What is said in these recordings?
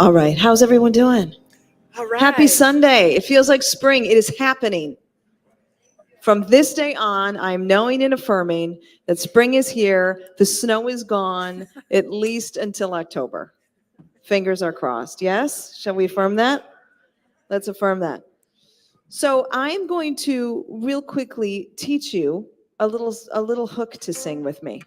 All right. How's everyone doing? All right. Happy Sunday. It feels like spring. It is happening. From this day on, I'm knowing and affirming that spring is here. The snow is gone, at least until October. Fingers are crossed. Yes? Shall we affirm that? Let's affirm that. So I'm going to real quickly teach you a little hook to sing with me.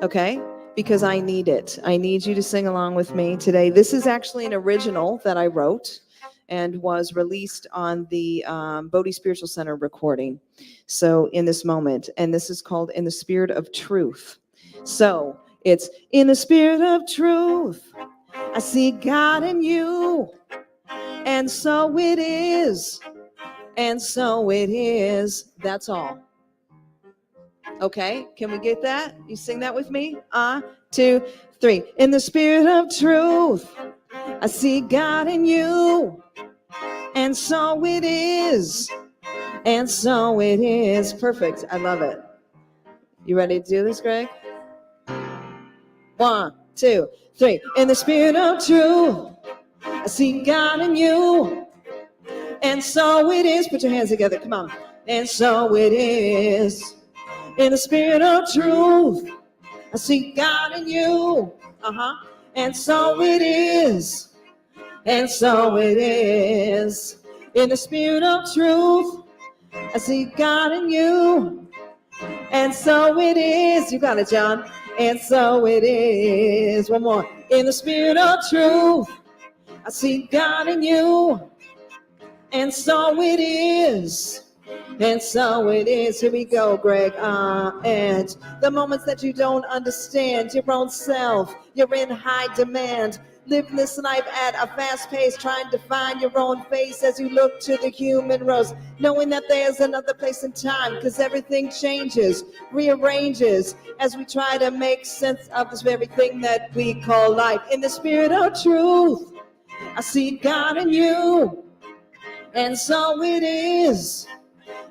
Okay? Because I need it. I need you to sing along with me today. This is actually an original that I wrote and was released on the Bodhi Spiritual Center recording. So in this moment, and this is called In the Spirit of Truth. So it's in the spirit of truth, I see God in you, and so it is, and so it is. That's all. Okay, can we get that? You sing that with me? 2, 3. In the spirit of truth, I see God in you, and so it is, and so it is. Perfect. I love it. You ready to do this, Greg? 1, 2, 3. In the spirit of truth, I see God in you, and so it is. Put your hands together. Come on. And so it is. In the spirit of truth, I see God in you. And so it is. And so it is. In the spirit of truth, I see God in you. And so it is. You got it, John. And so it is. One more. In the spirit of truth, I see God in you. And so it is. And so it is. Here we go, Greg. And the moments that you don't understand your own self, you're in high demand. Live this life at a fast pace, trying to find your own face as you look to the human rose, knowing that there's another place in time, because everything changes, rearranges, as we try to make sense of this very thing that we call life. In the spirit of truth, I see God in you, and so it is.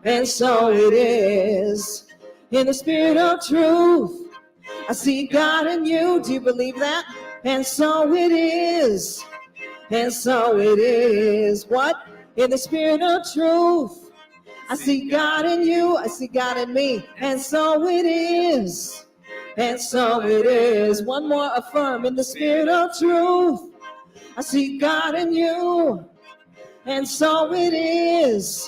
And so it is. In the spirit of truth, I see God in you. Do you believe that? And so it is. And so it is. What? In the spirit of truth, I see God in you. I see God in me. And so it is. And so it is. One more affirm. In the spirit of truth, I see God in you. And so it is.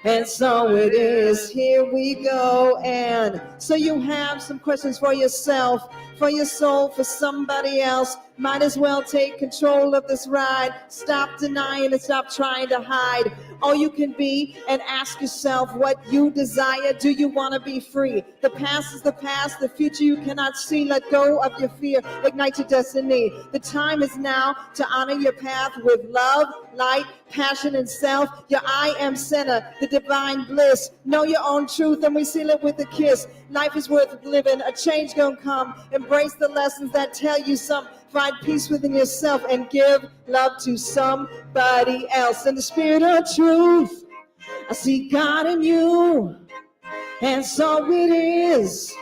And so it is. Here we go. And so you have some questions for yourself, for your soul, for somebody else. Might as well take control of this ride. Stop denying and stop trying to hide all you can be, and ask yourself what you desire. Do you want to be free? The past is the past. The future you cannot see. Let go of your fear. Ignite your destiny. The time is now to honor your path with love, light, passion, and self. Your I am center, the divine bliss. Know your own truth, and we seal it with a kiss. Life is worth living. A change gonna come. Embrace the lessons that tell you some. Find peace within yourself and give love to somebody else. In the spirit of truth, I see God in you. And so it is.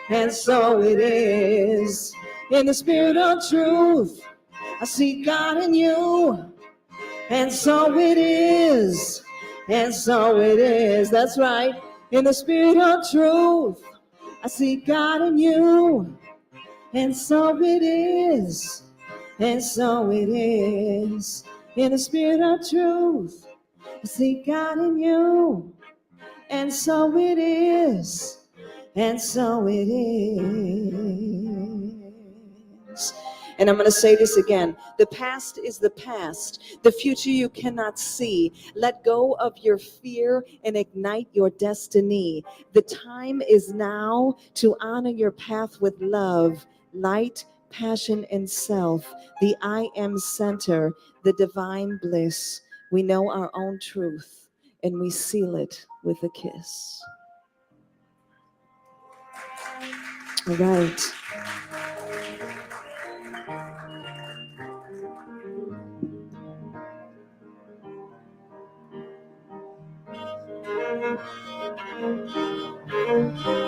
And so it is. In the spirit of truth, I see God in you. And so it is. And so it is. That's right. In the spirit of truth, I see God in you. And so it is. And so it is. In the spirit of truth, I see God in you. And so it is. And so it is. And I'm going to say this again. The past is the past. The future you cannot see. Let go of your fear and ignite your destiny. The time is now to honor your path with love, light, passion, and self. The I am center, the divine bliss. We know our own truth, and we seal it with a kiss. All right.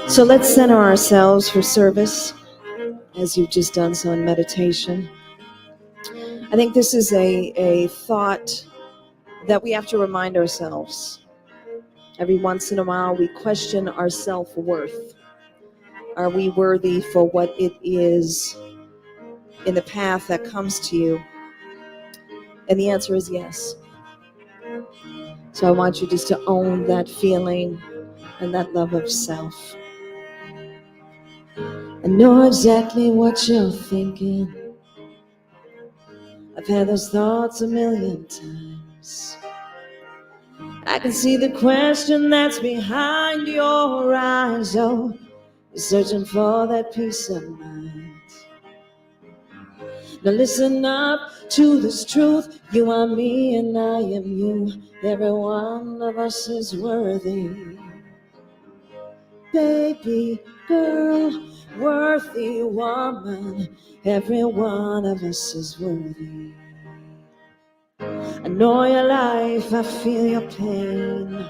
So let's center ourselves for service, as you've just done so in meditation. I think this is a thought that we have to remind ourselves. Every once in a while, we question our self-worth. Are we worthy for what it is in the path that comes to you? And the answer is yes. So I want you just to own that feeling and that love of self. I know exactly what you're thinking. I've had those thoughts a million times. I can see the question that's behind your eyes. Oh, you're searching for that peace of mind. Now listen up to this truth. You are me and I am you. Every one of us is worthy. Baby, girl, worthy woman. Every one of us is worthy. I know your life, I feel your pain.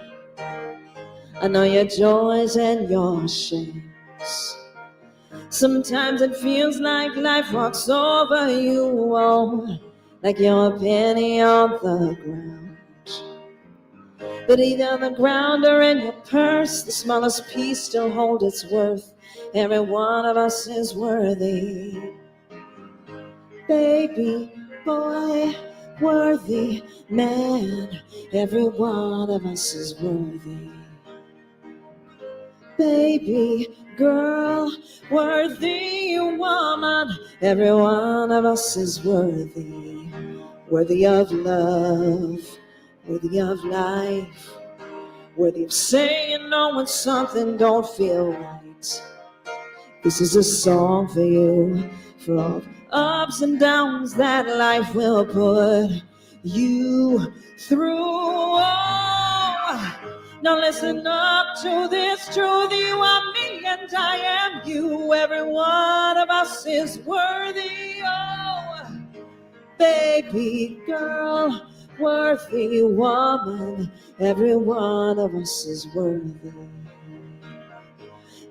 I know your joys and your shames. Sometimes it feels like life walks over you, oh, like you're a penny on the ground. But either on the ground or in your purse, the smallest piece still holds its worth. Every one of us is worthy. Baby, boy, worthy man. Every one of us is worthy. Baby, girl, worthy woman. Every one of us is worthy. Worthy of love, worthy of life, worthy of saying no when something don't feel right. This is a song for you, for all the ups and downs that life will put you through. Oh, now listen up to this truth. You are me and I am you. Every one of us is worthy. Oh, baby girl, worthy woman. Every one of us is worthy.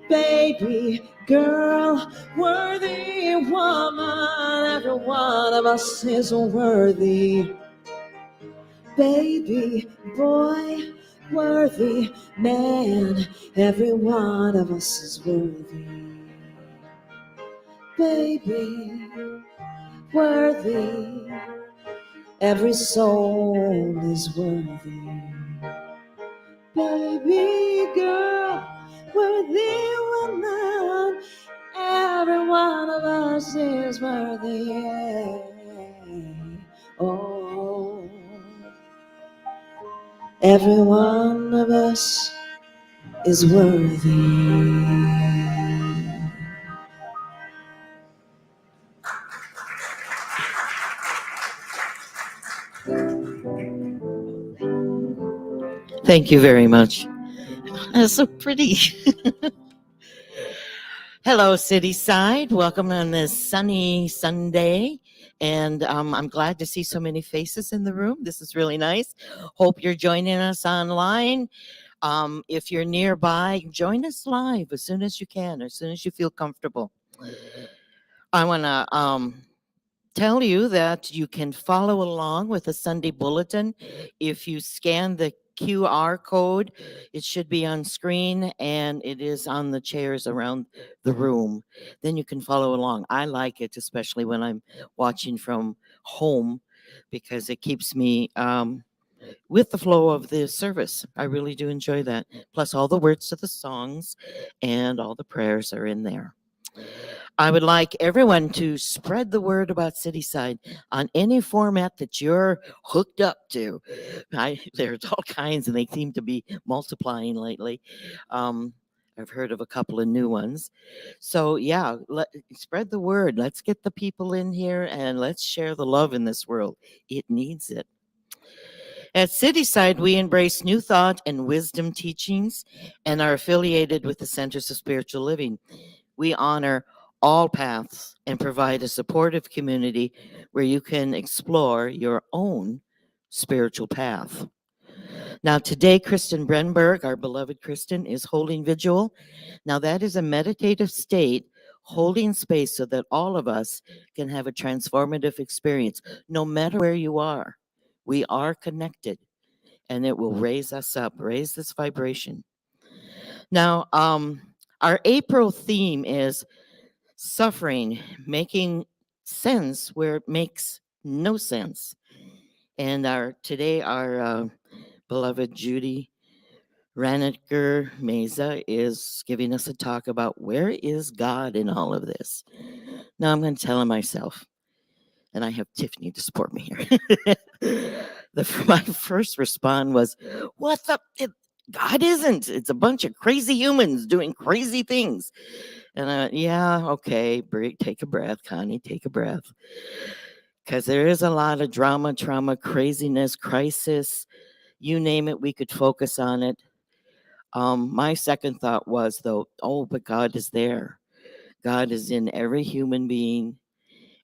Baby girl, worthy woman. Every one of us is worthy. Baby boy, worthy man. Every one of us is worthy. Baby, worthy. Every soul is worthy. Baby girl, worthy woman. Every one of us is worthy. Oh, every one of us is worthy. Thank you very much. That's so pretty. Hello, Cityside. Welcome on this sunny Sunday. And I'm glad to see so many faces in the room. This is really nice. Hope you're joining us online. If you're nearby, join us live as soon as you can, as soon as you feel comfortable. I want to tell you that you can follow along with the Sunday Bulletin. If you scan the QR code, it should be on screen and it is on the chairs around the room. Then you can follow along. I like it, especially when I'm watching from home, because it keeps me with the flow of the service. I really do enjoy that. Plus, all the words to the songs and all the prayers are in there. I would like everyone to spread the word about Cityside on any format that you're hooked up to. There's all kinds, and they seem to be multiplying lately. I've heard of a couple of new ones. So, yeah, spread the word. Let's get the people in here, and let's share the love in this world. It needs it. At Cityside, we embrace new thought and wisdom teachings and are affiliated with the Centers of Spiritual Living. We honor all paths and provide a supportive community where you can explore your own spiritual path. Now, today, Kristen Brenberg, our beloved Kristen, is holding vigil. Now, that is a meditative state holding space so that all of us can have a transformative experience, no matter where you are. We are connected, and it will raise us up, raise this vibration. Now, our April theme is suffering, making sense where it makes no sense. And our beloved Judy Ranniger-Meza is giving us a talk about where is God in all of this. Now I'm going to tell him myself, and I have Tiffany to support me here. My first response was, "What the? God isn't. It's a bunch of crazy humans doing crazy things." And yeah, okay, take a breath, Connie, take a breath, because there is a lot of drama, trauma, craziness, crisis. You name it, we could focus on it. My second thought was, though, oh, but God is there. God is in every human being,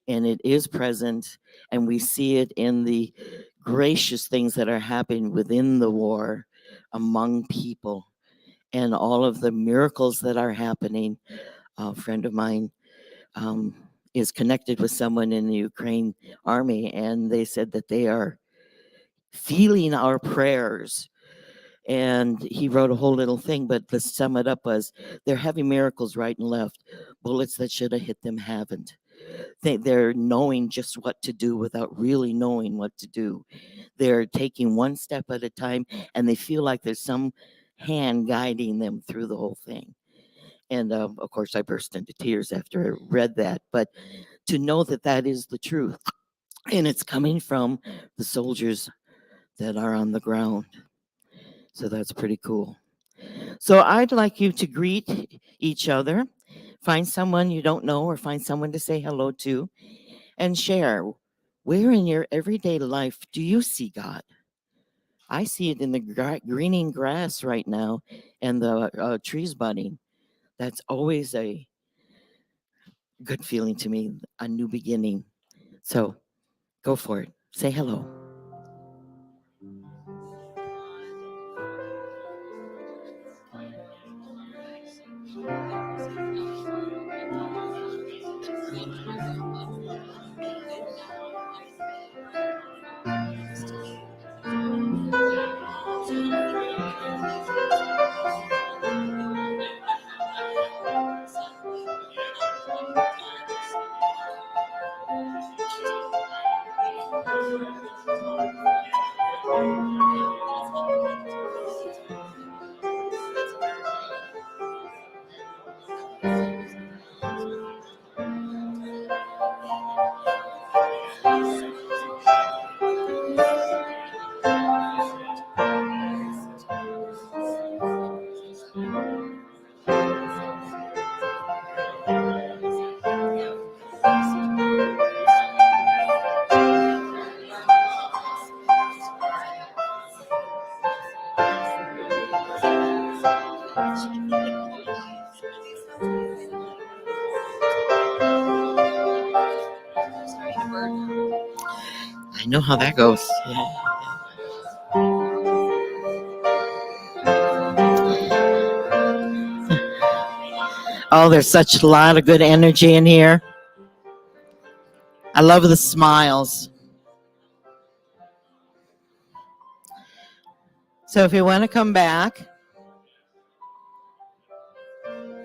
and it is present, and we see it in the gracious things that are happening within the war among people and all of the miracles that are happening. A friend of mine is connected with someone in the Ukraine army, and they said that they are feeling our prayers. And he wrote a whole little thing, but to sum it up was, they're having miracles right and left. Bullets that should have hit them haven't. They're knowing just what to do without really knowing what to do. They're taking one step at a time, and they feel like there's some hand guiding them through the whole thing. And of course, I burst into tears after I read that. But to know that that is the truth, and it's coming from the soldiers that are on the ground. So that's pretty cool. So I'd like you to greet each other, find someone you don't know, or find someone to say hello to, and share. Where in your everyday life do you see God? I see it in the greening grass right now and the trees budding. That's always a good feeling to me, a new beginning. So go for it. Say hello. I know how that goes. Yeah. Oh, there's such a lot of good energy in here. I love the smiles. So if you want to come back,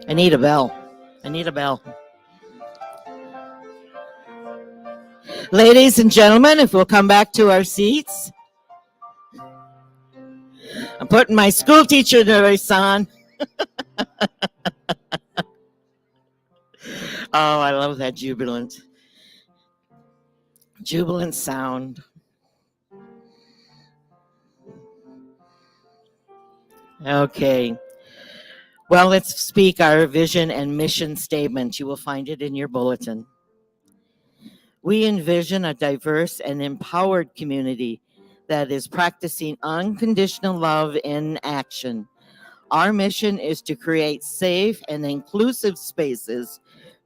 I need a bell. I need a bell. Ladies and gentlemen, if we'll come back to our seats. I'm putting my school teacher voice on. Oh, I love that jubilant sound. Okay. Well, let's speak our vision and mission statement. You will find it in your bulletin. We envision a diverse and empowered community that is practicing unconditional love in action. Our mission is to create safe and inclusive spaces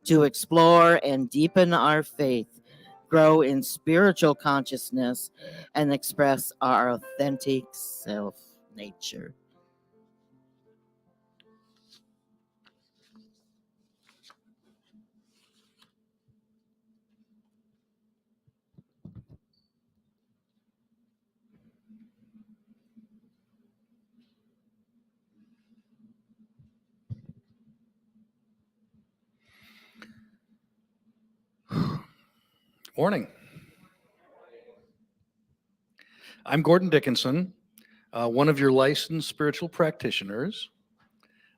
to explore and deepen our faith, grow in spiritual consciousness, and express our authentic self nature. Morning. I'm Gordon Dickinson, one of your licensed spiritual practitioners,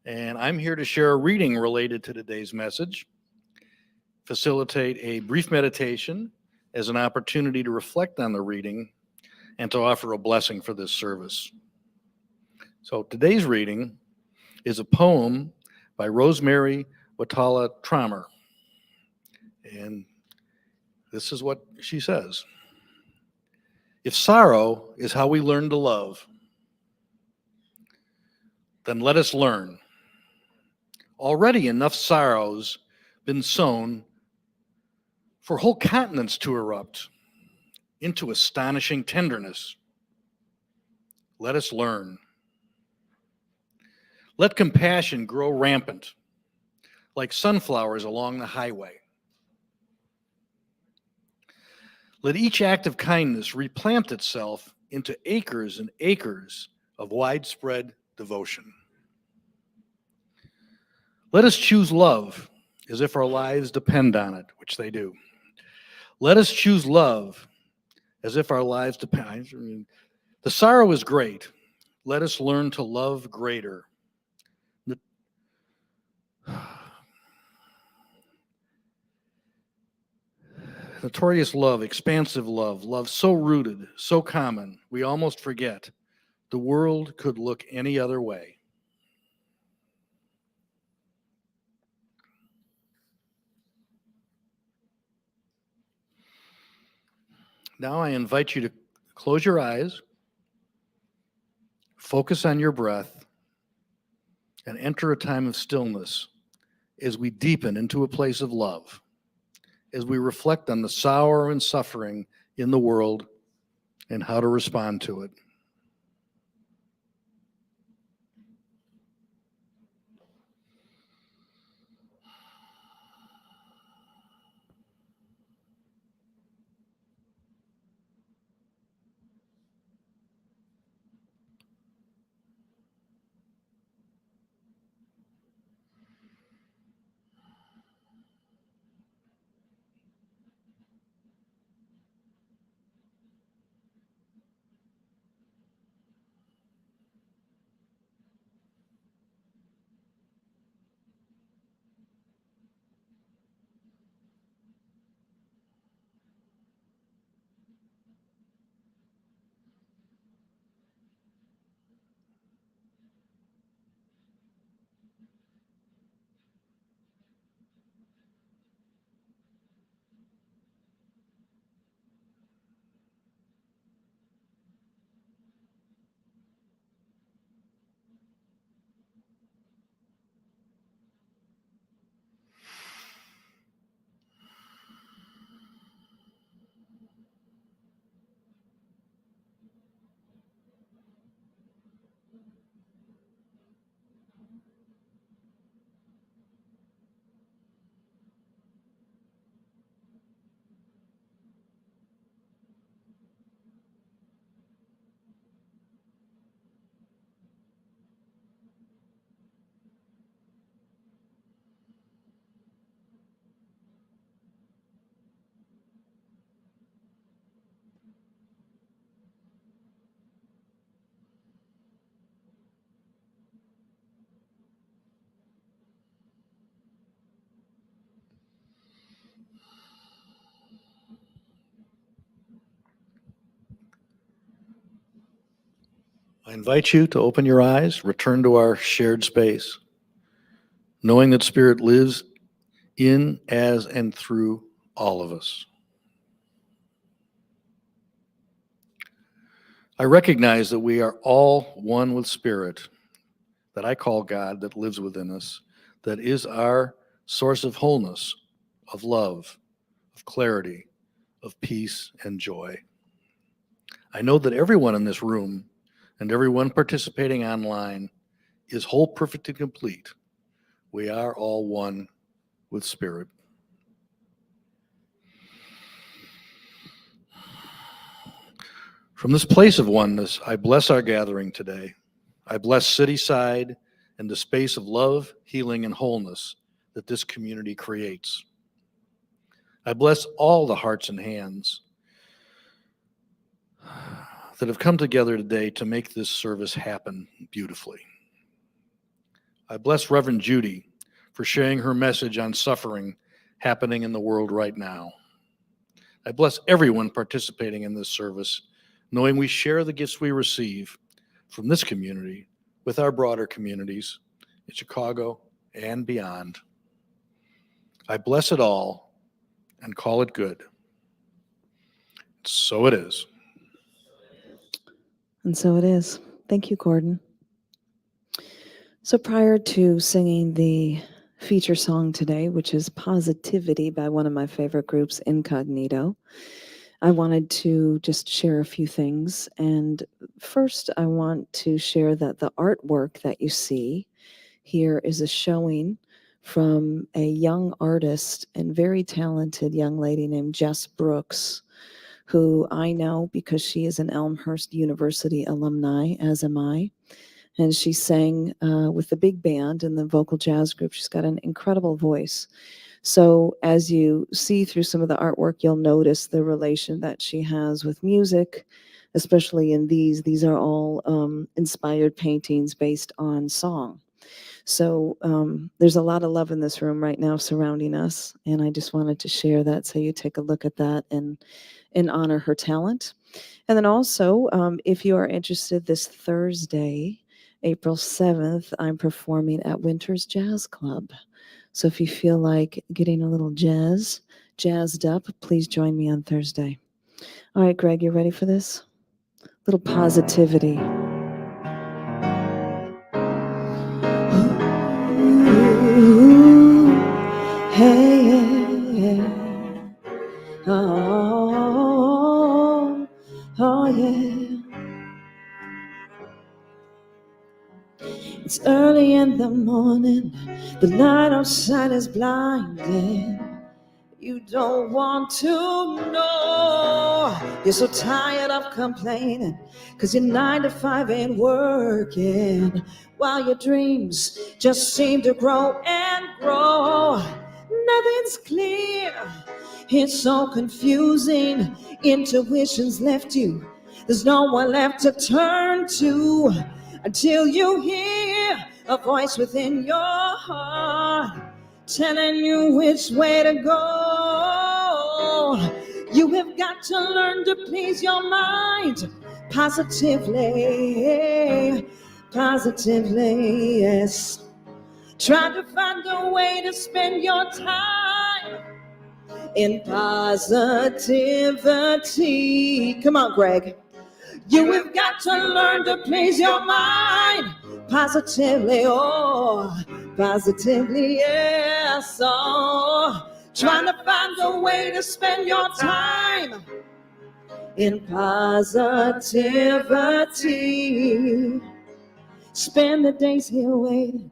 and I'm here to share a reading related to today's message, facilitate a brief meditation as an opportunity to reflect on the reading, and to offer a blessing for this service. So today's reading is a poem by Rosemary Watala Trommer, and this is what she says. If sorrow is how we learn to love, then let us learn. Already enough sorrows been sown for whole continents to erupt into astonishing tenderness. Let us learn. Let compassion grow rampant like sunflowers along the highway. Let each act of kindness replant itself into acres and acres of widespread devotion. Let us choose love as if our lives depend on it, which they do. Let us choose love as if our lives depend. The sorrow is great. Let us learn to love greater. Notorious love, expansive love, love so rooted, so common, we almost forget the world could look any other way. Now I invite you to close your eyes, focus on your breath, and enter a time of stillness as we deepen into a place of love, as we reflect on the sorrow and suffering in the world and how to respond to it. I invite you to open your eyes, return to our shared space, knowing that Spirit lives in, as, and through all of us. I recognize that we are all one with Spirit, that I call God, that lives within us, that is our source of wholeness, of love, of clarity, of peace and joy. I know that everyone in this room and everyone participating online is whole, perfect, and complete. We are all one with Spirit. From this place of oneness, I bless our gathering today. I bless Cityside and the space of love, healing, and wholeness that this community creates. I bless all the hearts and hands that have come together today to make this service happen beautifully. I bless Reverend Judy for sharing her message on suffering happening in the world right now. I bless everyone participating in this service, knowing we share the gifts we receive from this community with our broader communities in Chicago and beyond. I bless it all and call it good. So it is. And so it is. Thank you, Gordon. So prior to singing the feature song today, which is Positivity by one of my favorite groups, Incognito, I wanted to just share a few things. And first, I want to share that the artwork that you see here is a showing from a young artist and very talented young lady named Jess Brooks, who I know because she is an Elmhurst University alumni, as am I. And she sang with the big band in the vocal jazz group. She's got an incredible voice. So as you see through some of the artwork, you'll notice the relation that she has with music, especially in these. These are all inspired paintings based on song. So there's a lot of love in this room right now surrounding us. And I just wanted to share that so you take a look at that and honor her talent. And then also, if you are interested, this Thursday, April 7th, I'm performing at Winter's Jazz Club. So if you feel like getting a little jazzed up, please join me on Thursday. All right, Greg, you ready for this? Little positivity. Ooh, hey, oh, yeah. It's early in the morning, the light outside is blinding. You don't want to know. You're so tired of complaining, 'cause your 9 to 5 ain't working, while your dreams just seem to grow and grow. Nothing's clear, it's so confusing. Intuition's left you, there's no one left to turn to, until you hear a voice within your heart telling you which way to go. You have got to learn to please your mind positively, positively, yes. Try to find a way to spend your time in positivity. Come on, Greg. You have got to learn to please your mind positively, oh, positively, yes. Oh, trying to find a way to spend your time in positivity. Spend the days here waiting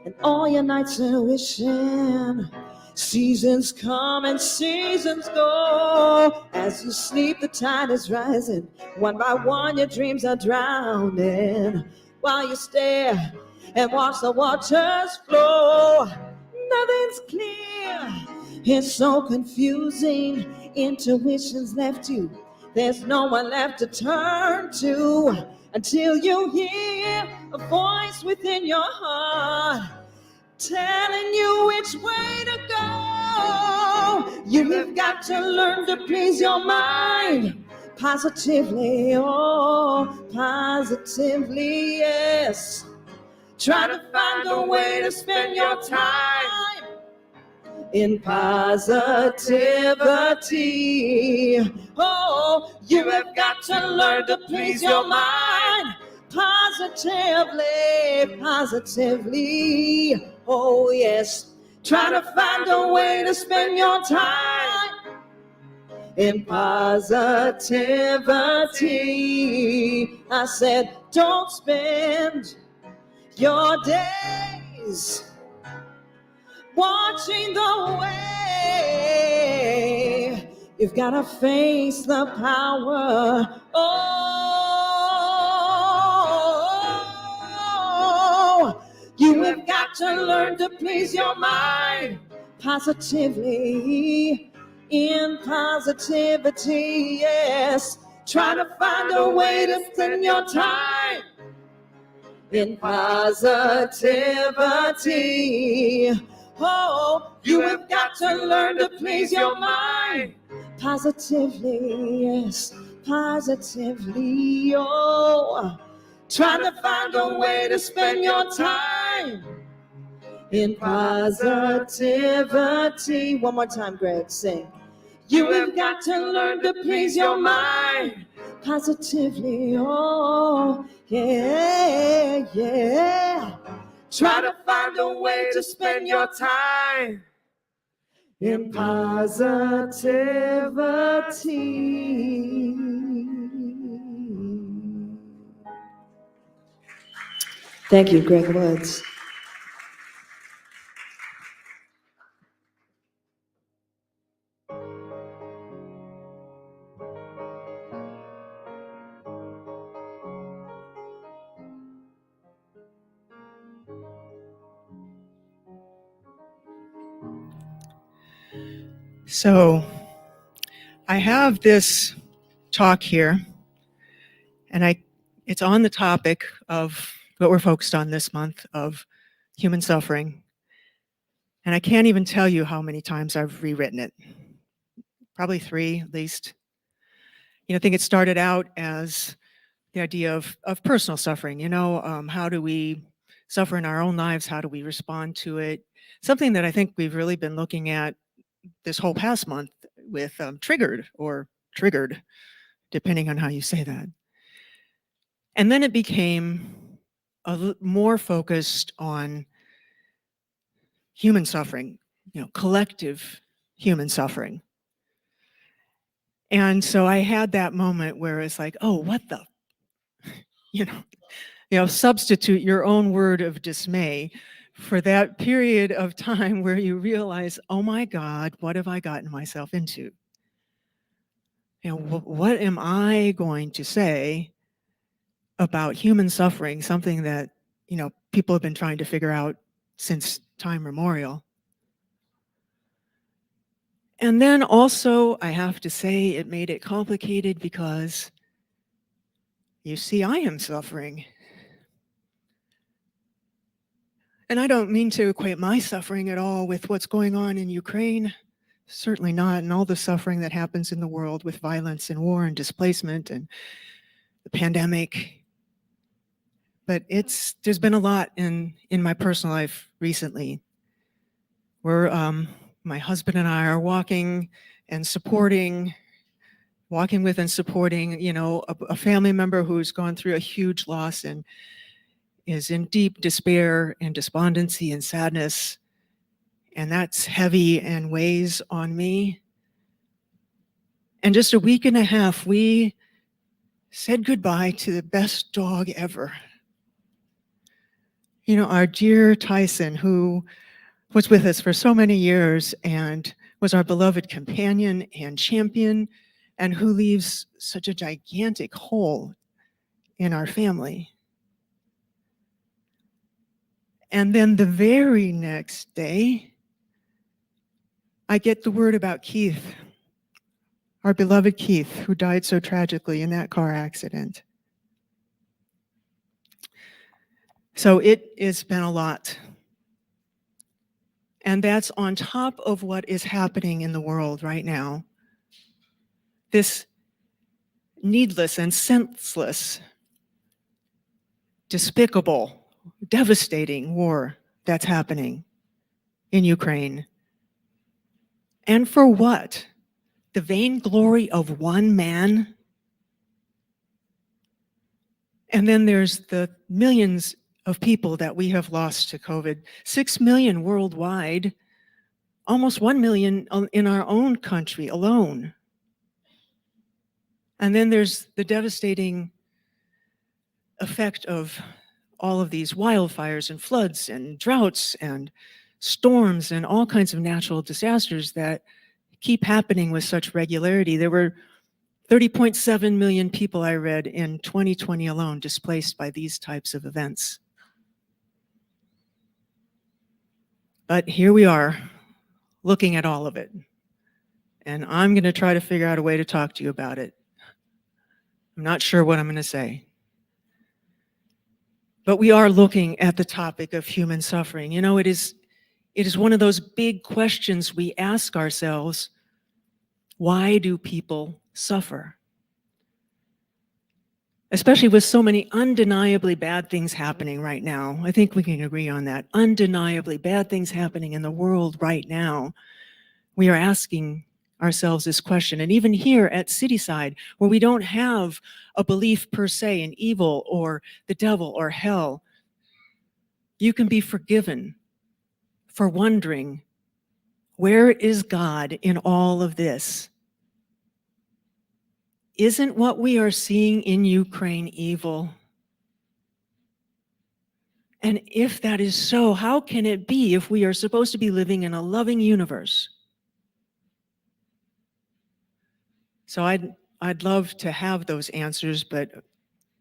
and all your nights in wishing. Seasons come and seasons go. As you sleep, the tide is rising. One by one, your dreams are drowning, while you stare and watch the waters flow. Nothing's clear, it's so confusing. Intuition's left you, there's no one left to turn to, until you hear a voice within your heart telling you which way to go. You have got to learn to please your mind positively, oh, positively, yes. Try to find a way to spend your time in positivity. Oh, you have got to learn to please your mind positively, positively, oh yes. Try to find a way to spend your time in positivity. I said, don't spend your days watching the way. You've got to face the power. Oh, you have got to learn to please your mind positively, in positivity, yes. Try to find a way to spend your time in positivity. Oh, you have got to learn to please your mind positively, yes, positively. Oh, trying to find a way to spend your time in positivity. One more time, Greg, sing. You have got to learn to please your mind positively. Oh, yeah, yeah. Try to find a way to spend your time in positivity. Thank you, Greg Woods. So I have this talk here, and it's on the topic of what we're focused on this month of human suffering. And I can't even tell you how many times I've rewritten it. Probably 3 at least. I think it started out as the idea of personal suffering. How do we suffer in our own lives? How do we respond to it? Something that I think we've really been looking at this whole past month with triggered, depending on how you say that. And then it became more focused on human suffering, collective human suffering. And so I had that moment where it's like, oh, what the, substitute your own word of dismay for that period of time where you realize, oh my God, what have I gotten myself into? What am I going to say about human suffering, something that, people have been trying to figure out since time immemorial. And then also, I have to say, it made it complicated because, you see, I am suffering. And I don't mean to equate my suffering at all with what's going on in Ukraine. Certainly not, and all the suffering that happens in the world with violence and war and displacement and the pandemic. But there's been a lot in my personal life recently where my husband and I are walking with and supporting, a family member who's gone through a huge loss and is in deep despair and despondency and sadness. And that's heavy and weighs on me. And just a week and a half, we said goodbye to the best dog ever. Our dear Tyson, who was with us for so many years and was our beloved companion and champion, and who leaves such a gigantic hole in our family. And then the very next day, I get the word about Keith, our beloved Keith, who died so tragically in that car accident. So it has been a lot. And that's on top of what is happening in the world right now. This needless and senseless, despicable, devastating war that's happening in Ukraine. And for what? The vainglory of one man? And then there's the millions of people that we have lost to COVID. 6 million worldwide, almost 1 million in our own country alone. And then there's the devastating effect of all of these wildfires and floods and droughts and storms and all kinds of natural disasters that keep happening with such regularity. There were 30.7 million people, I read, in 2020 alone displaced by these types of events. But here we are, looking at all of it. and I'm going to try to figure out a way to talk to you about it. I'm not sure what I'm going to say. But we are looking at the topic of human suffering. You know, it is one of those big questions we ask ourselves. Why do people suffer? Especially with so many undeniably bad things happening right now. I think we can agree on that. Undeniably bad things happening in the world right now. We are asking ourselves this question. And even here at Cityside, where we don't have a belief per se in evil or the devil or hell, you can be forgiven for wondering, where is God in all of this? Isn't what we are seeing in Ukraine evil? And if that is so, how can it be if we are supposed to be living in a loving universe? So I'd love to have those answers, but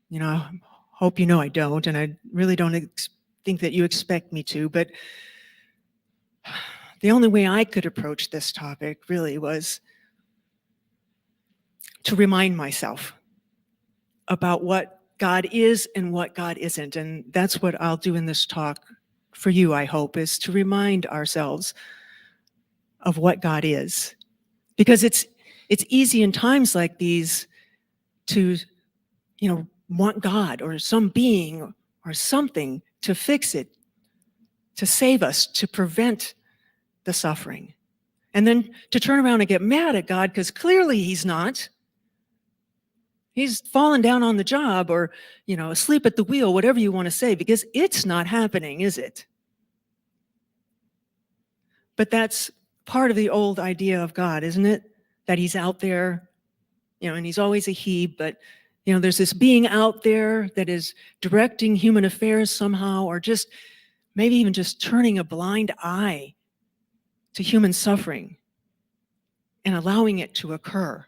you know, I hope you know I don't, and I really don't think that you expect me to. But the only way I could approach this topic really was to remind myself about what God is and what God isn't. And that's what I'll do in this talk for you, I hope, is to remind ourselves of what God is. Because it's easy in times like these to, you know, want God or some being or something to fix it, to save us, to prevent the suffering. And then to turn around and get mad at God because clearly he's not. He's fallen down on the job or, you know, asleep at the wheel, whatever you want to say, because it's not happening, is it? But that's part of the old idea of God, isn't it? That he's out there, you know, and he's always a he, but, you know, there's this being out there that is directing human affairs somehow, or just maybe even just turning a blind eye to human suffering and allowing it to occur.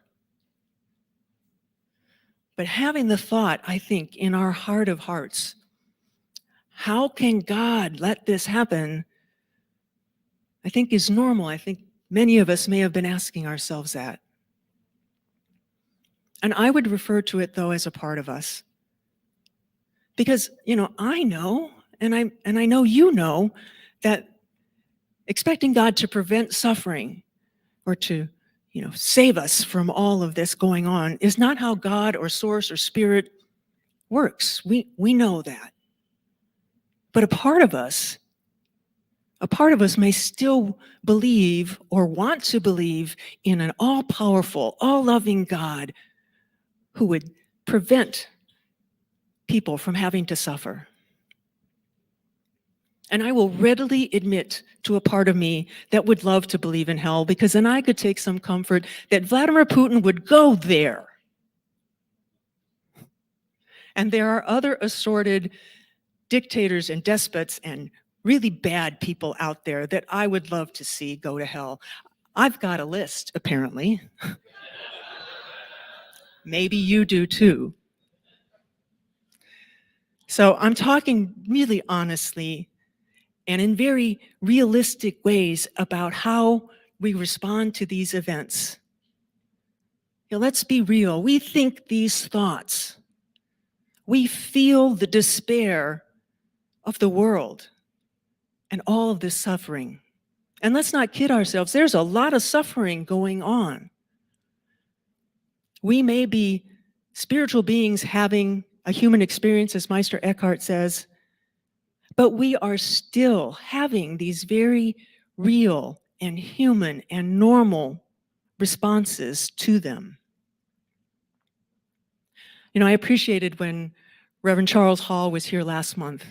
But having the thought, I think, in our heart of hearts, how can God let this happen, I think is normal. I think many of us may have been asking ourselves that. And I would refer to it, though, as a part of us. Because, you know, I know, and I know you know, that expecting God to prevent suffering or to, you know, save us from all of this going on is not how God or source or spirit works. We know that. But a part of us may still believe or want to believe in an all-powerful, all-loving God who would prevent people from having to suffer. And I will readily admit to a part of me that would love to believe in hell, because then I could take some comfort that Vladimir Putin would go there. And there are other assorted dictators and despots and really bad people out there that I would love to see go to hell. I've got a list, apparently. Maybe you do too. So I'm talking really honestly and in very realistic ways about how we respond to these events. You know, let's be real. We think these thoughts. We feel the despair of the world and all of this suffering. And let's not kid ourselves. There's a lot of suffering going on. We may be spiritual beings having a human experience, as Meister Eckhart says, but we are still having these very real and human and normal responses to them. You know, I appreciated when Reverend Charles Hall was here last month,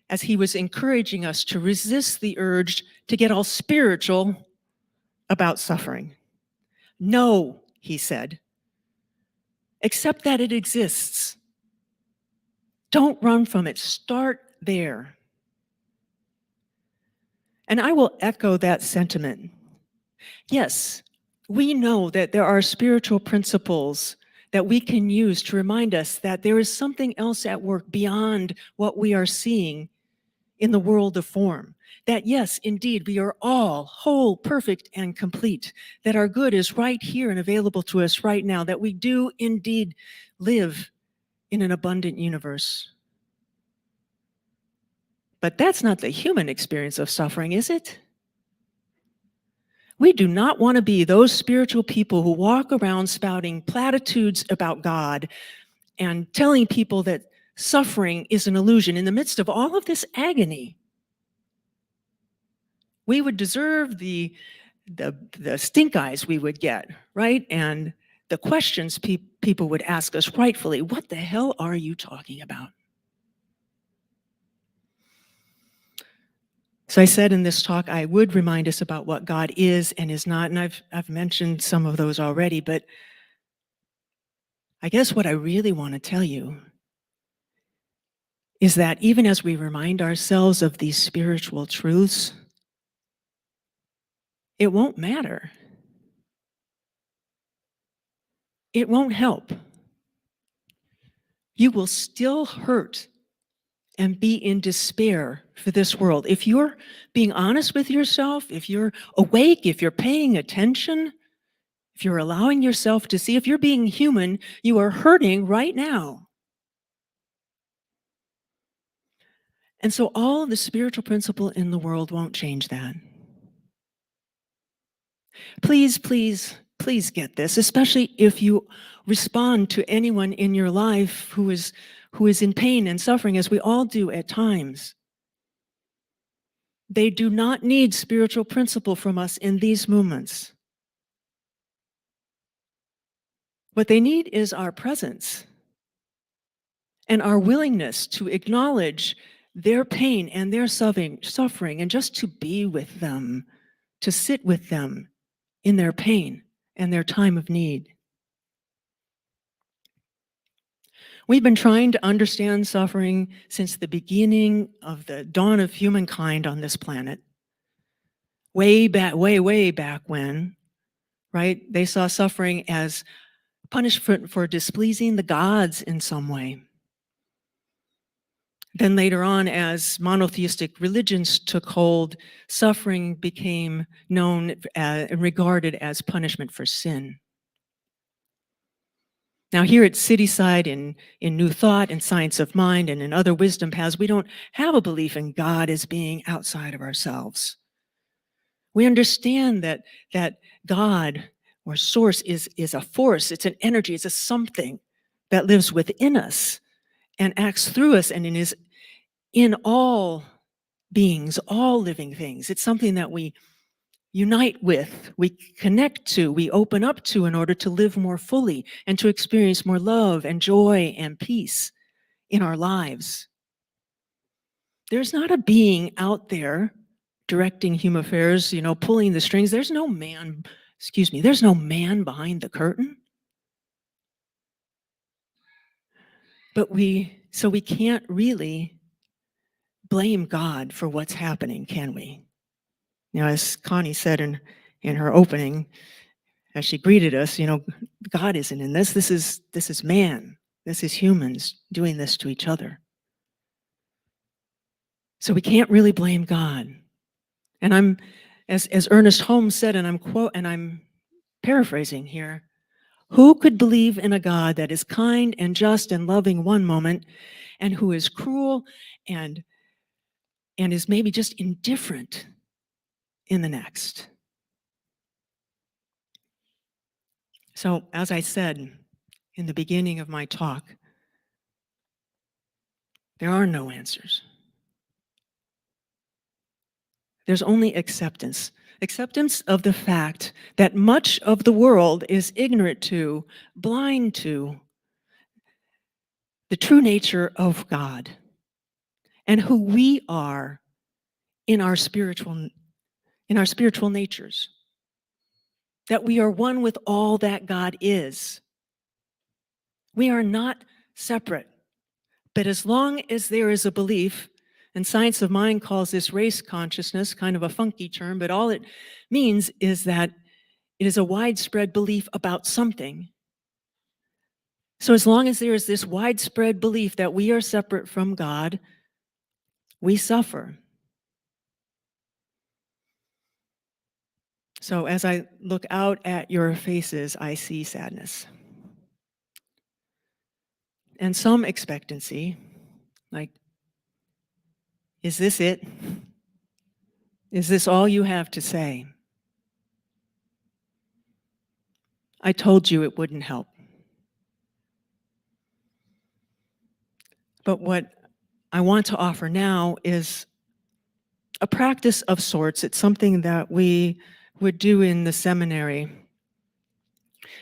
as he was encouraging us to resist the urge to get all spiritual about suffering. No, he said, accept that it exists. Don't run from it. Start there. And I will echo that sentiment. Yes, we know that there are spiritual principles that we can use to remind us that there is something else at work beyond what we are seeing in the world of form. That yes, indeed, we are all whole, perfect, and complete. That our good is right here and available to us right now. That we do indeed live in an abundant universe. But that's not the human experience of suffering, is it? We do not want to be those spiritual people who walk around spouting platitudes about God and telling people that suffering is an illusion in the midst of all of this agony. We would deserve the stink eyes we would get, right? And the questions people would ask us rightfully, what the hell are you talking about? So I said in this talk, I would remind us about what God is and is not, and I've mentioned some of those already, but I guess what I really want to tell you is that even as we remind ourselves of these spiritual truths, it won't matter. It won't help. You will still hurt and be in despair for this world. If you're being honest with yourself, if you're awake, if you're paying attention, if you're allowing yourself to see, if you're being human, you are hurting right now. And so all the spiritual principle in the world won't change that. Please, please, please get this, especially if you respond to anyone in your life who is in pain and suffering, as we all do at times. They do not need spiritual principle from us in these moments. What they need is our presence and our willingness to acknowledge their pain and their suffering and just to be with them, to sit with them in their pain and their time of need. We've been trying to understand suffering since the beginning of the dawn of humankind on this planet. Way back when, right? They saw suffering as punishment for displeasing the gods in some way. Then later on, as monotheistic religions took hold, suffering became known and regarded as punishment for sin. Now here at Cityside, in New Thought and Science of Mind and in other wisdom paths, we don't have a belief in God as being outside of ourselves. We understand that God or source is a force, it's an energy, it's a something that lives within us and acts through us and is in all beings, all living things. It's something that we unite with, we connect to, we open up to in order to live more fully and to experience more love and joy and peace in our lives. There's not a being out there directing human affairs, pulling the strings. There's no man behind the curtain. But we can't really blame God for what's happening, can we? As Connie said in her opening, as she greeted us, God isn't in this. This is man. This is humans doing this to each other. So we can't really blame God. And as Ernest Holmes said, and I'm paraphrasing here, who could believe in a God that is kind and just and loving one moment, and who is cruel and is maybe just indifferent in the next? So, as I said in the beginning of my talk, there are no answers. There's only acceptance of the fact that much of the world is ignorant to, blind to the true nature of God and who we are in our spiritual natures. That we are one with all that God is. We are not separate. But as long as there is a belief, and Science of Mind calls this race consciousness, kind of a funky term, but all it means is that it is a widespread belief about something. So as long as there is this widespread belief that we are separate from God, We suffer. So as I look out at your faces, I see sadness. And some expectancy, like, is this it? Is this all you have to say? I told you it wouldn't help. But what I want to offer now is a practice of sorts. It's something that we would do in the seminary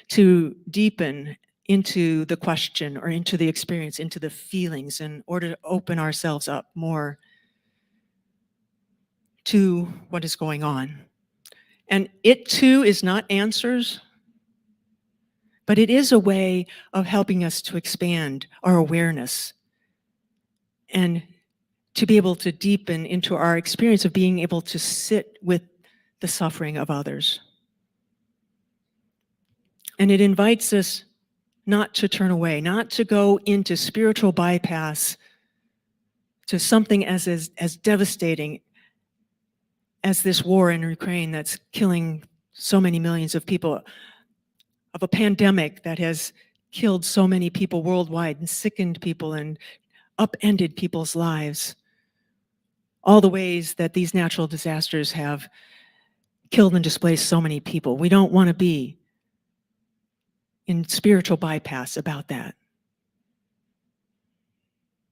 to deepen into the question or into the experience, into the feelings, in order to open ourselves up more to what is going on. And it too is not answers, but it is a way of helping us to expand our awareness and to be able to deepen into our experience of being able to sit with the suffering of others. And it invites us not to turn away, not to go into spiritual bypass to something as devastating as this war in Ukraine that's killing so many millions of people, of a pandemic that has killed so many people worldwide and sickened people and upended people's lives. All the ways that these natural disasters have killed and displaced so many people. We don't want to be in spiritual bypass about that.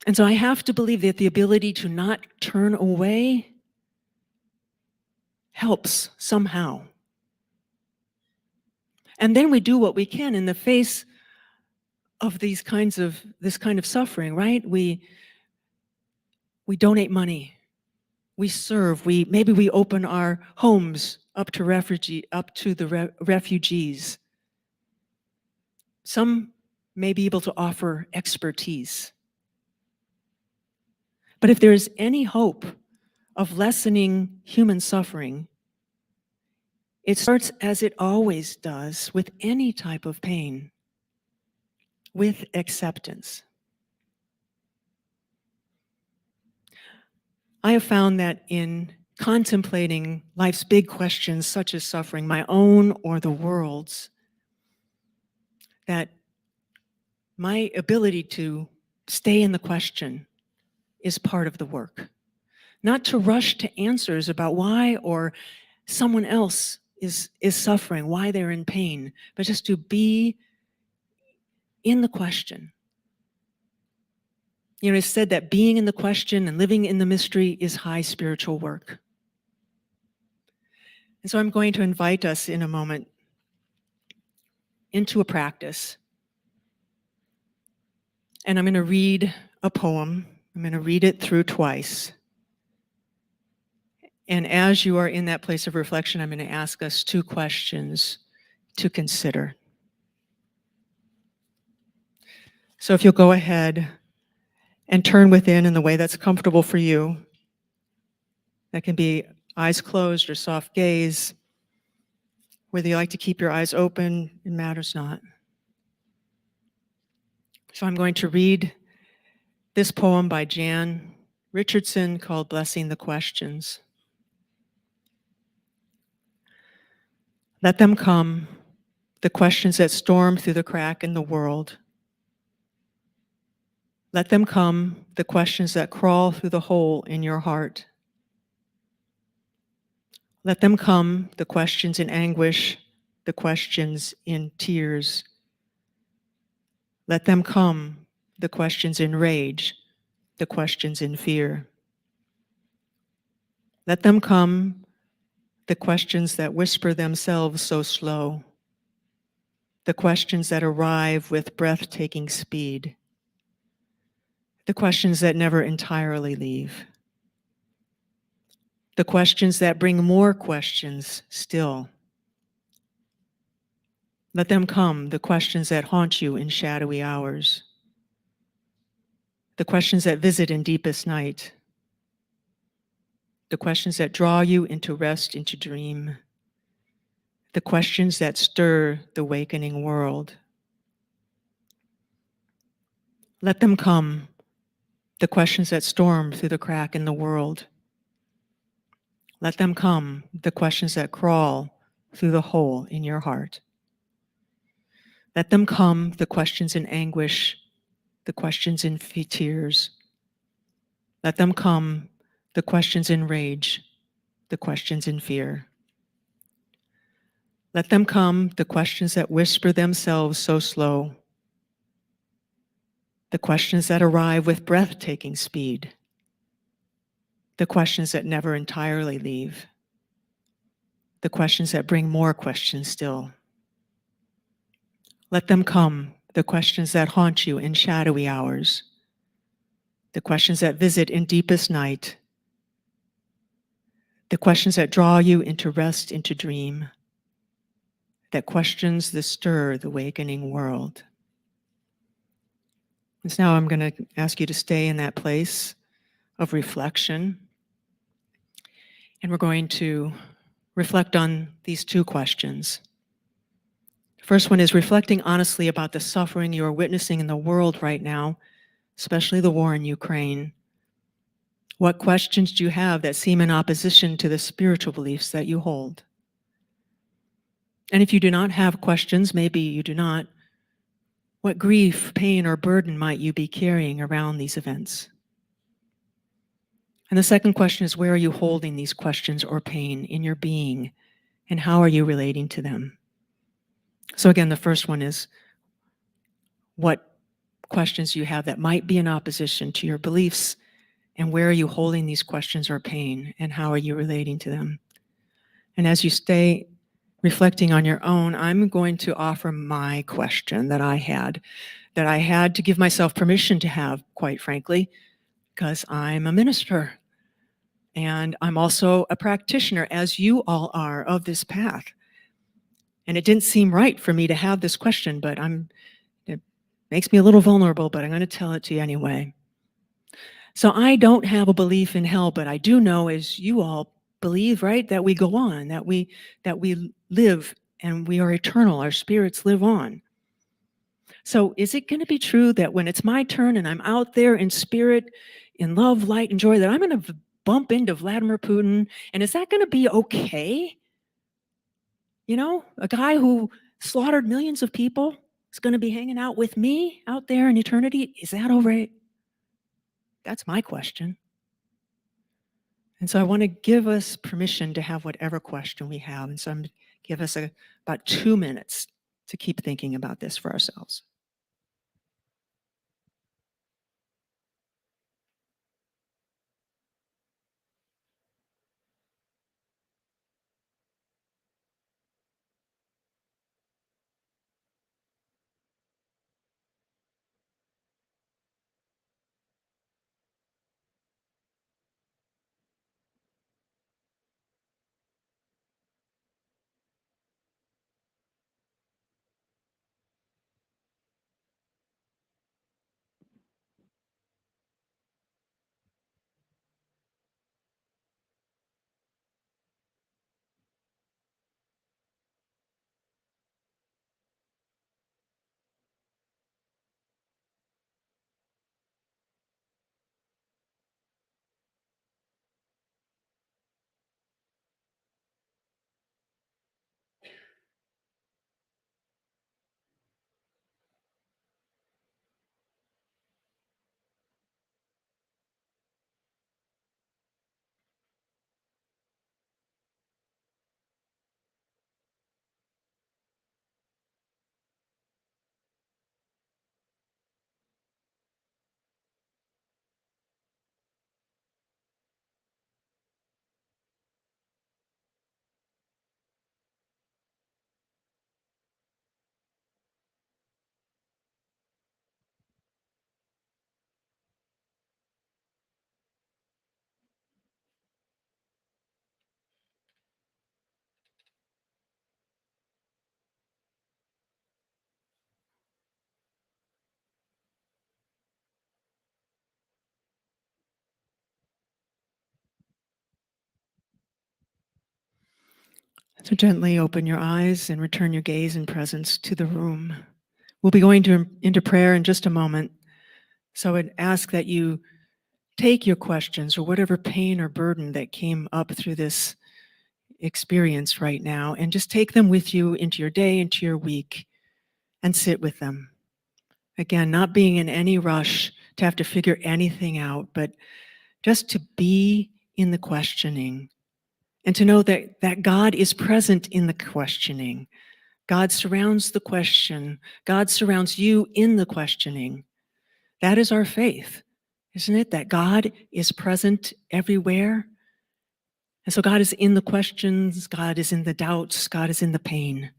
And so I have to believe that the ability to not turn away helps somehow. And then we do what we can in the face of this kind of suffering, right? We donate money. We serve. Maybe we open our homes up to the refugees. Some may be able to offer expertise. But if there is any hope of lessening human suffering, it starts, as it always does, with any type of pain, with acceptance. I have found that in contemplating life's big questions, such as suffering, my own or the world's, that my ability to stay in the question is part of the work. Not to rush to answers about why or someone else is suffering, why they're in pain, but just to be in the question. You know, it's said that being in the question and living in the mystery is high spiritual work. And so I'm going to invite us in a moment into a practice. And I'm going to read a poem. I'm going to read it through twice. And as you are in that place of reflection, I'm going to ask us 2 questions to consider. So if you'll go ahead and turn within in the way that's comfortable for you. That can be eyes closed or soft gaze. Whether you like to keep your eyes open, it matters not. So I'm going to read this poem by Jan Richardson called Blessing the Questions. Let them come, the questions that storm through the crack in the world. Let them come, the questions that crawl through the hole in your heart. Let them come, the questions in anguish, the questions in tears. Let them come, the questions in rage, the questions in fear. Let them come, the questions that whisper themselves so slow, the questions that arrive with breathtaking speed, the questions that never entirely leave, the questions that bring more questions still. Let them come, the questions that haunt you in shadowy hours, the questions that visit in deepest night, the questions that draw you into rest, into dream, the questions that stir the wakening world. Let them come, the questions that storm through the crack in the world. Let them come, the questions that crawl through the hole in your heart. Let them come, the questions in anguish, the questions in tears. Let them come, the questions in rage, the questions in fear. Let them come, the questions that whisper themselves so slow, the questions that arrive with breathtaking speed, the questions that never entirely leave, the questions that bring more questions still. Let them come, the questions that haunt you in shadowy hours, the questions that visit in deepest night, the questions that draw you into rest, into dream, that questions that stir the awakening world. And so now I'm going to ask you to stay in that place of reflection. And we're going to reflect on these two questions. The first one is reflecting honestly about the suffering you are witnessing in the world right now, especially the war in Ukraine. What questions do you have that seem in opposition to the spiritual beliefs that you hold? And if you do not have questions, maybe you do not, what grief, pain, or burden might you be carrying around these events? And the second question is, where are you holding these questions or pain in your being, and how are you relating to them? So again, the first one is what questions you have that might be in opposition to your beliefs, and where are you holding these questions or pain, and how are you relating to them? And as you stay reflecting on your own, I'm going to offer my question that I had to give myself permission to have, quite frankly, because I'm a minister. And I'm also a practitioner, as you all are, of this path. And it didn't seem right for me to have this question, but it makes me a little vulnerable, but I'm going to tell it to you anyway. So I don't have a belief in hell, but I do know, as you all believe, right, that we go on, that we live and we are eternal, our spirits live on. So is it going to be true that when it's my turn and I'm out there in spirit, in love, light, and joy, that I'm going to bump into Vladimir Putin? And is that going to be okay? You know, a guy who slaughtered millions of people is going to be hanging out with me out there in eternity? Is that all right? That's my question. And so I want to give us permission to have whatever question we have. And so I'm going to give us about 2 minutes to keep thinking about this for ourselves. So gently open your eyes and return your gaze and presence to the room. We'll be going into prayer in just a moment. So I'd ask that you take your questions or whatever pain or burden that came up through this experience right now, and just take them with you into your day, into your week, and sit with them. Again, not being in any rush to have to figure anything out, but just to be in the questioning and to know that God is present in the questioning. God surrounds the question. God surrounds you in the questioning. That is our faith, isn't it? That God is present everywhere. And so God is in the questions, God is in the doubts, God is in the pain.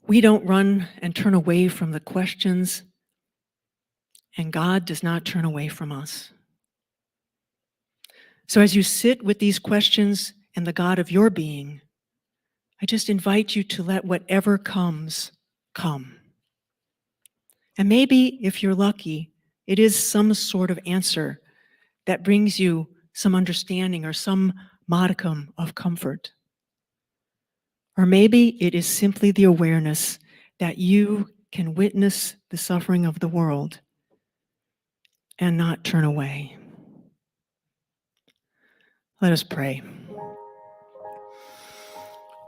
We don't run and turn away from the questions, and God does not turn away from us. So as you sit with these questions and the God of your being, I just invite you to let whatever comes, come. And maybe, if you're lucky, it is some sort of answer that brings you some understanding or some modicum of comfort. Or maybe it is simply the awareness that you can witness the suffering of the world and not turn away. Let us pray.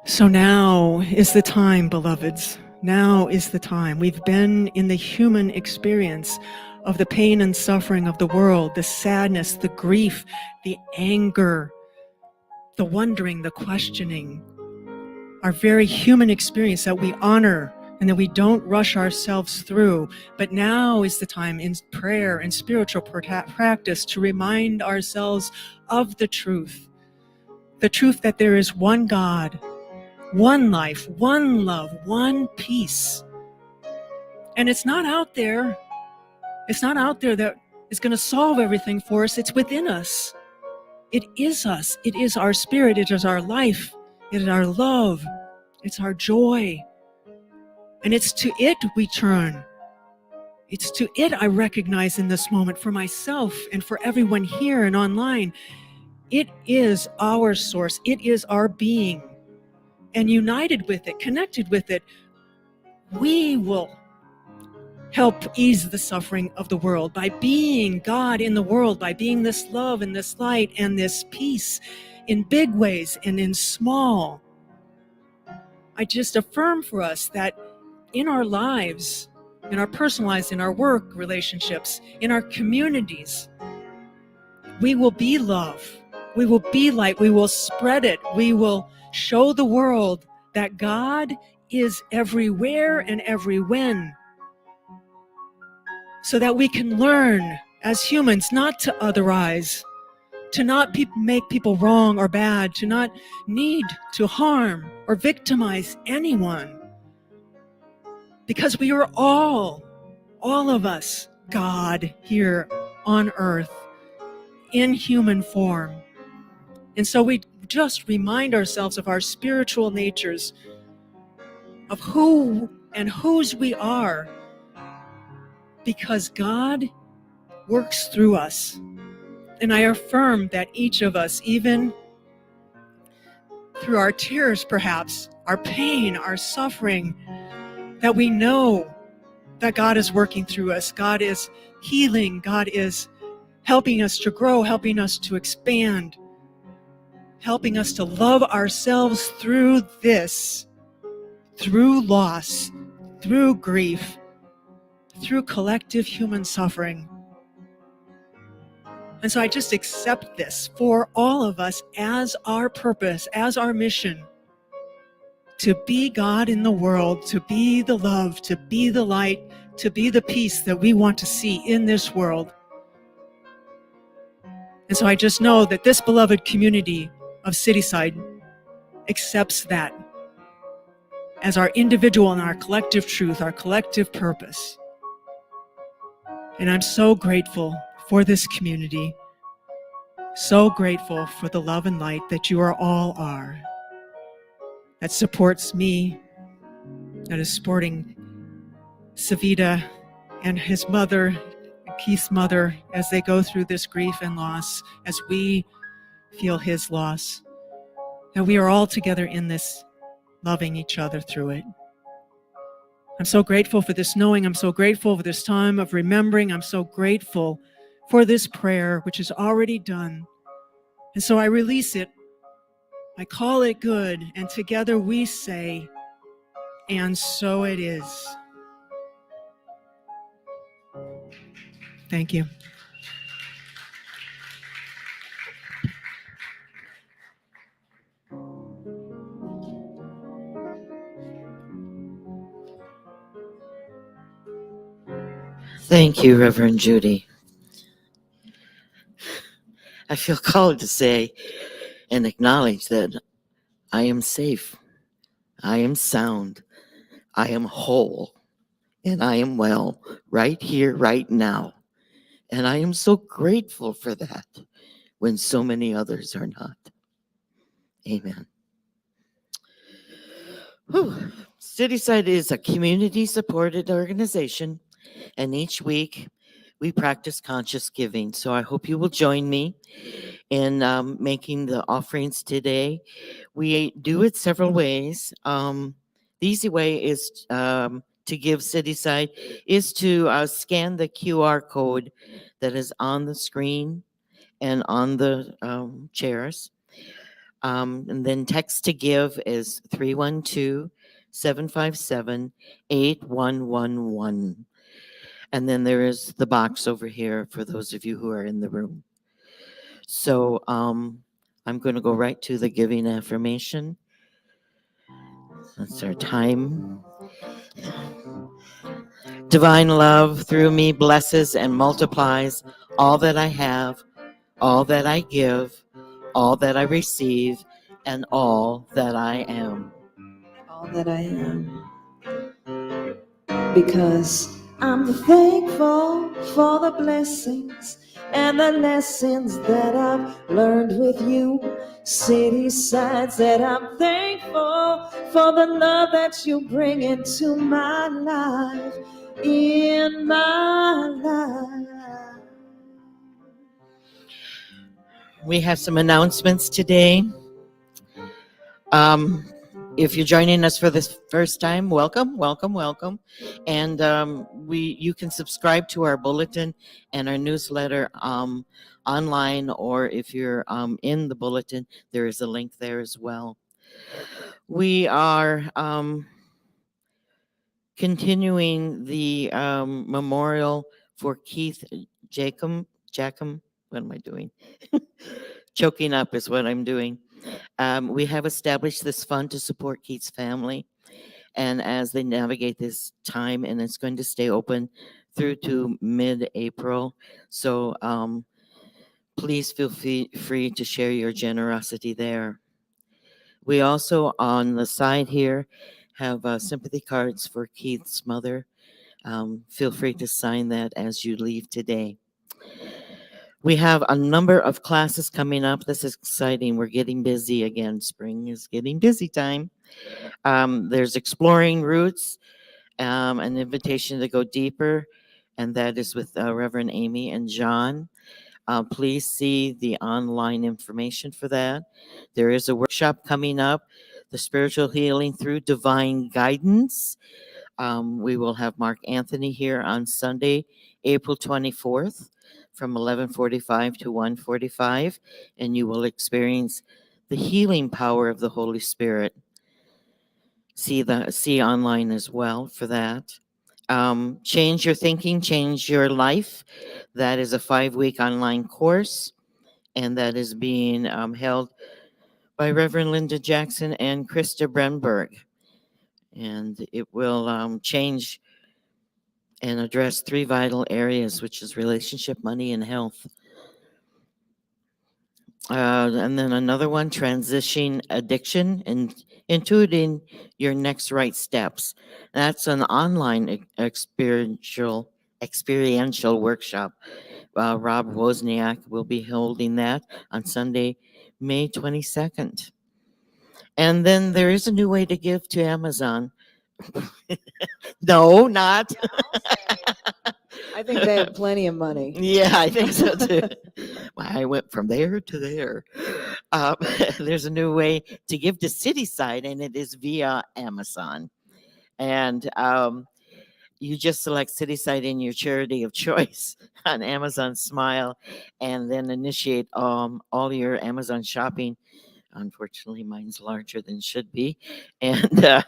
So now is the time, beloveds. Now is the time. We've been in the human experience of the pain and suffering of the world, the sadness, the grief, the anger, the wondering, the questioning, our very human experience that we honor and that we don't rush ourselves through. But now is the time in prayer and spiritual practice to remind ourselves of the truth that there is one God, one life, one love, one peace. And it's not out there. It's not out there that is going to solve everything for us. It's within us. It is us. It is our spirit. It is our life. It is our love. It's our joy. And it's to it we turn. It's to it I recognize in this moment for myself and for everyone here and online. It is our source. It is our being. And united with it, connected with it, we will help ease the suffering of the world by being God in the world, by being this love and this light and this peace in big ways and in small. I just affirm for us that in our lives, in our personal lives, in our work relationships, in our communities, we will be love. We will be light. We will spread it. We will show the world that God is everywhere and every when, so that we can learn as humans not to otherize, to not make people wrong or bad, to not need to harm or victimize anyone. Because we are all of us, God here on earth in human form. And so we just remind ourselves of our spiritual natures, of who and whose we are, because God works through us. And I affirm that each of us, even through our tears perhaps, our pain, our suffering, that we know that God is working through us. God is healing. God is helping us to grow, helping us to expand, helping us to love ourselves through this, through loss, through grief, through collective human suffering. And so I just accept this for all of us as our purpose, as our mission, to be God in the world, to be the love, to be the light, to be the peace that we want to see in this world. And so I just know that this beloved community of Cityside accepts that as our individual and our collective truth, our collective purpose. And I'm so grateful for this community, so grateful for the love and light that you all are, that supports me, that is supporting Savita and his mother, Keith's mother, as they go through this grief and loss, as we feel his loss, that we are all together in this, loving each other through it. I'm so grateful for this knowing. I'm so grateful for this time of remembering. I'm so grateful for this prayer, which is already done. And so I release it. I call it good. And together we say, and so it is. Thank you. Thank you, Reverend Judy. I feel called to say and acknowledge that I am safe, I am sound, I am whole, and I am well right here, right now. And I am so grateful for that when so many others are not. Amen. Whew. Cityside is a community-supported organization, and each week we practice conscious giving. So I hope you will join me in making the offerings today. We do it several ways. The easy way is to give Cityside is to scan the QR code that is on the screen and on the chairs. And then text to give is 312-757-8111. And then there is the box over here for those of you who are in the room. So I'm going to go right to the giving affirmation. That's our time. Divine love through me blesses and multiplies all that I have, all that I give, all that I receive, and all that I am. All that I am. Because I'm thankful for the blessings and the lessons that I've learned with you. City sides that I'm thankful for the love that you bring into my life, in my life. We have some announcements today. If you're joining us for this first time, welcome, welcome, welcome. And you can subscribe to our bulletin and our newsletter online, or if you're in the bulletin, there is a link there as well. We are continuing the memorial for Keith Jackham. What am I doing? Choking up is what I'm doing. We have established this fund to support Keith's family, and as they navigate this time, and it's going to stay open through to mid-April. So please feel free to share your generosity there. We also, on the side here, have sympathy cards for Keith's mother. Feel free to sign that as you leave today. We have a number of classes coming up. This is exciting. We're getting busy again. Spring is getting busy time. There's Exploring Roots, an invitation to go deeper, and that is with Reverend Amy and John. Please see the online information for that. There is a workshop coming up, the Spiritual Healing Through Divine Guidance. We will have Mark Anthony here on Sunday, April 24th. From 11:45 to 1:45, and you will experience the healing power of the Holy Spirit. See online as well for that. Change Your Thinking, Change Your Life. That is a 5-week online course, and that is being held by Reverend Linda Jackson and Krista Brenberg. And it will change and address 3 vital areas, which is relationship, money, and health. And then another one, Transitioning Addiction and Intuiting Your Next Right Steps. That's an online experiential workshop. Rob Wozniak will be holding that on Sunday, May 22nd. And then there is a new way to give to Amazon. No, not. I think they have plenty of money. Yeah, I think so too. I went from there to there. There's a new way to give to Cityside, and it is via Amazon. And you just select City Side in your charity of choice on Amazon Smile, and then initiate all your Amazon shopping. Unfortunately, mine's larger than should be, and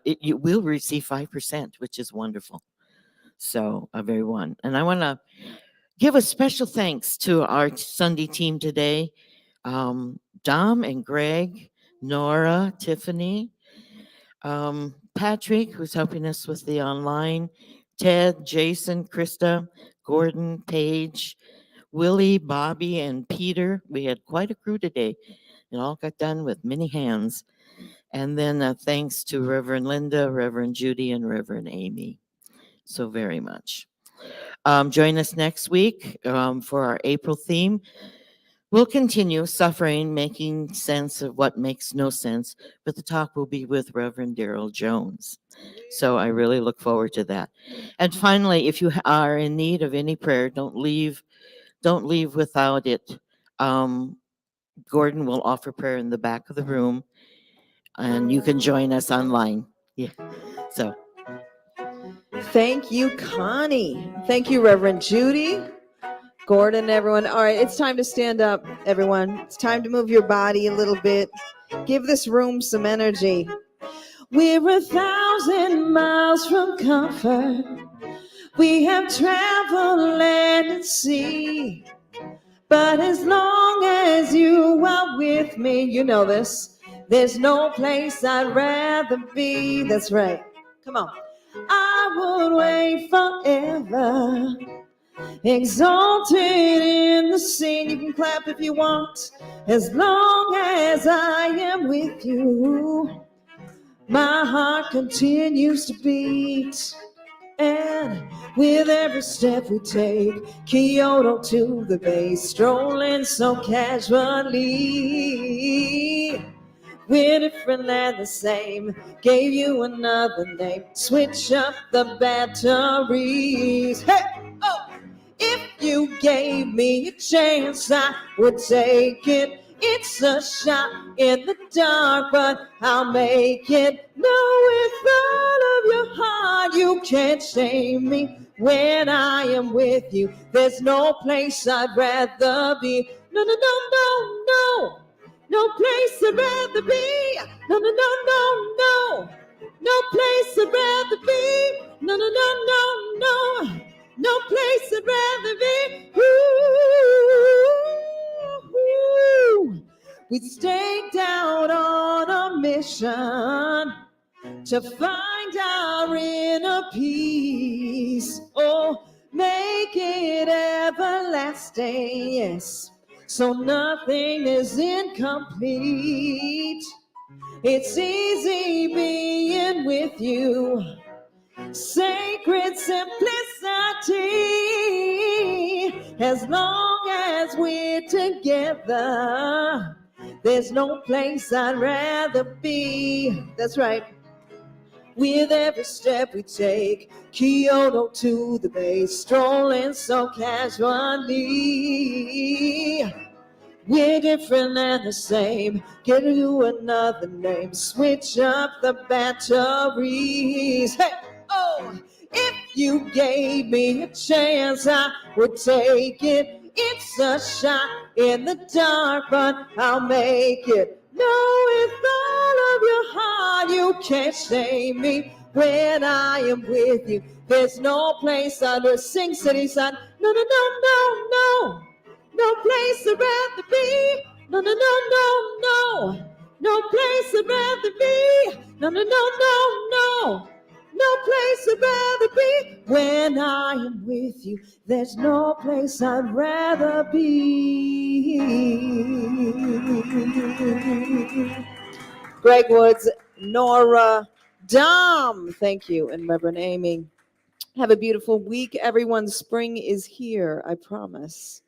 you will receive 5%, which is wonderful. So, everyone, and I want to give a special thanks to our Sunday team today, Dom and Greg, Nora, Tiffany, Patrick, who's helping us with the online, Ted, Jason, Krista, Gordon, Paige, Willie, Bobby, and Peter. We had quite a crew today. It all got done with many hands. And then thanks to Reverend Linda, Reverend Judy, and Reverend Amy. So very much. Join us next week for our April theme. We'll continue suffering, making sense of what makes no sense, but the talk will be with Reverend Daryl Jones. So I really look forward to that. And finally, if you are in need of any prayer, don't leave without it. Gordon will offer prayer in the back of the room, and you can join us online. Yeah. So Thank you, Connie. Thank you, Reverend Judy, Gordon, everyone. All right, it's time to stand up, everyone. It's time to move your body a little bit. Give this room some energy. We're 1,000 miles from comfort. We have traveled land and sea. But as long as you are with me, you know this, there's no place I'd rather be. That's right. Come on. I would wait forever, exalted in the scene. You can clap if you want. As long as I am with you, my heart continues to beat. And with every step we take, Kyoto to the bay, strolling so casually. We're different and the same, gave you another name, switch up the batteries. Hey, oh! If you gave me a chance, I would take it. It's a shot in the dark, but I'll make it. No, with all of your heart, you can't shame me. When I am with you, there's no place I'd rather be. No, no, no, no, no. No place I'd rather be. No, no, no, no, no. No place I'd rather be. No, no, no, no, no. No place I'd rather be. Ooh. We staked out on a mission to find our inner peace. Oh, make it everlasting, yes. So nothing is incomplete. It's easy being with you. Sacred simplicity. As long as we're together, there's no place I'd rather be. That's right. With every step we take, Kyoto to the bay, strolling so casually. We're different and the same, give you another name, switch up the batteries. Hey, oh, if you gave me a chance, I would take it. It's a shot in the dark, but I'll make it. No, with all of your heart, you can't shame me. When I am with you, there's no place under. Sing, city side. No, no, no, no, no. No place I'd rather be. No, no, no, no, no. No place I'd rather be. No, no, no, no, no. No place I'd rather be. When I am with you, there's no place I'd rather be. Greg Woods, Nora, Dom, thank you, and Reverend Amy. Have a beautiful week, everyone. Spring is here, I promise.